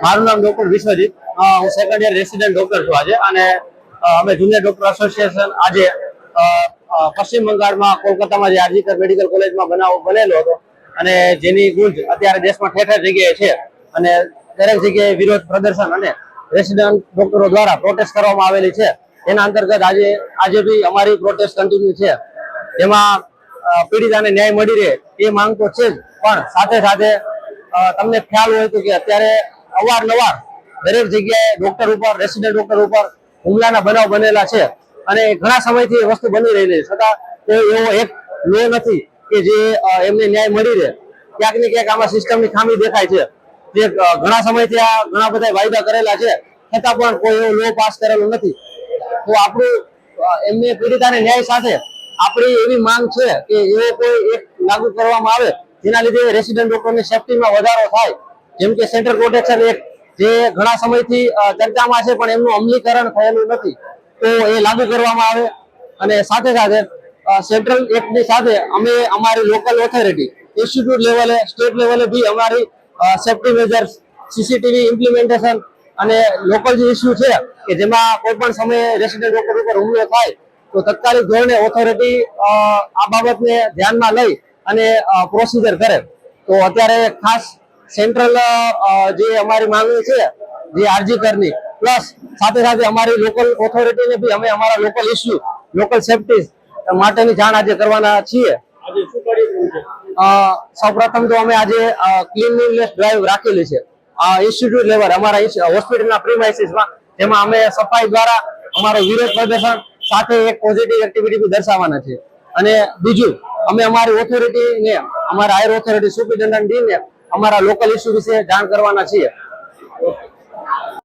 મારું નામ ડોક્ટર વિશ્વજીત, હું સેકન્ડ યર રેસિડેન્ટ ડોક્ટર છું આજે, અને અમે જુનિયર ડોક્ટર એસોસિએશન આજે પશ્ચિમ બંગાળમાં કોલકાતામાં જે આરજીકર મેડિકલ કોલેજમાં બનાવ બનેલો હતો અને જેની ગુંજ અત્યારે દેશમાં ઠેર ઠેર જગ્યાએ છે અને દરેક જગ્યાએ વિરોધ પ્રદર્શન અને રેસિડેન્ટ ડોક્ટરો દ્વારા પ્રોટેસ્ટ કરવામાં આવેલી છે. એના અંતર્ગત આજે બી અમારી પ્રોટેસ્ટ કન્ટિન્યુ છે. એમાં પીડિતાને ન્યાય મળી રહે એ માંગ તો છે જ, પણ સાથે સાથે તમને ખ્યાલ હોય તો કે અત્યારે અવારનવાર દરેક જગ્યાએ ડોક્ટર ઉપર, રેસિડેન્ટ ડોક્ટર ઉપર હુમલાના બનાવ બનેલા છે અને ઘણા સમયથી એ વસ્તુ બની રહેલી છે, છતાં એવો એક લો નથી કે જે એમને ન્યાય મળી રહે. ક્યાંક ને ક્યાંક આમાં સિસ્ટમની ખામી દેખાય છે. જે ઘણા સમયથી આ ઘણા બધા વાયદા કરેલા છે, છતાં પણ કોઈ એવો લો પાસ કરેલો નથી. તો આપણું એમને પીડિતાને ન્યાય સાથે આપણી એવી માંગ છે કે એવો કોઈ એક લાગુ કરવામાં આવે જેના લીધે રેસિડેન્ટ ડોક્ટરની સેફટીમાં વધારો થાય. જેમ કે સેન્ટ્રલ પ્રોટેક્શન એક્ટ, જે ઘણા સમયથી ચર્ચામાં છે પણ એમનું અમલીકરણ થયેલું નથી, તો એ લાગુ કરવામાં આવે. અને સાથે સાથે સેન્ટ્રલ એક્ટની સાથે અમે અમારી લોકલ ઓથોરિટી ઇન્સ્ટિટ્યૂટ લેવલે, સ્ટેટ લેવલે બી અમારી સેફટી મેજર્સ, સીસીટીવી ઇમ્પ્લિમેન્ટેશન અને લોકલ જે ઇસ્યુ છે કે જેમાં કોઈ પણ સમયે રેસિડેન્ટ ડોક્ટર ઉપર હુમલો થાય તો તત્કાલિક ધોરણે ઓથોરિટી આ બાબતને ધ્યાનમાં લઈ અને પ્રોસિજર કરે. તો અત્યારે ખાસ સેન્ટ્રલ જે અમારી માંગણી છે જે આરજીકરની, પ્લસ સાથે સાથે અમારી લોકલ ઓથોરિટીને બી અમે અમારા લોકલ ઇસ્યુ, લોકલ સેફટી માટેની જાણ આજે કરવાના છીએ. સૌપ્રથમ તો અમે આજે ક્લીનલીનેસ ડ્રાઈવ રાખેલી છે ઇન્સ્ટિટ્યૂટ લેવલ અમારા હોસ્પિટલના પ્રીમાઇસીસમાં, જેમાં અમે સફાઈ દ્વારા અમારો વિરોધ પ્રદર્શન સાથે એક પોઝિટિવ એક્ટિવિટી બી દર્શાવવાના છે. અને બીજું, અમે અમારી ઓથોરિટીને, અમારા હાયર ઓથોરિટી સુપ્રિન્ટેન્ડન્ટ ડીને અમારા લોકલ ઇસ્યુ વિશે જાણ કરવાના છીએ.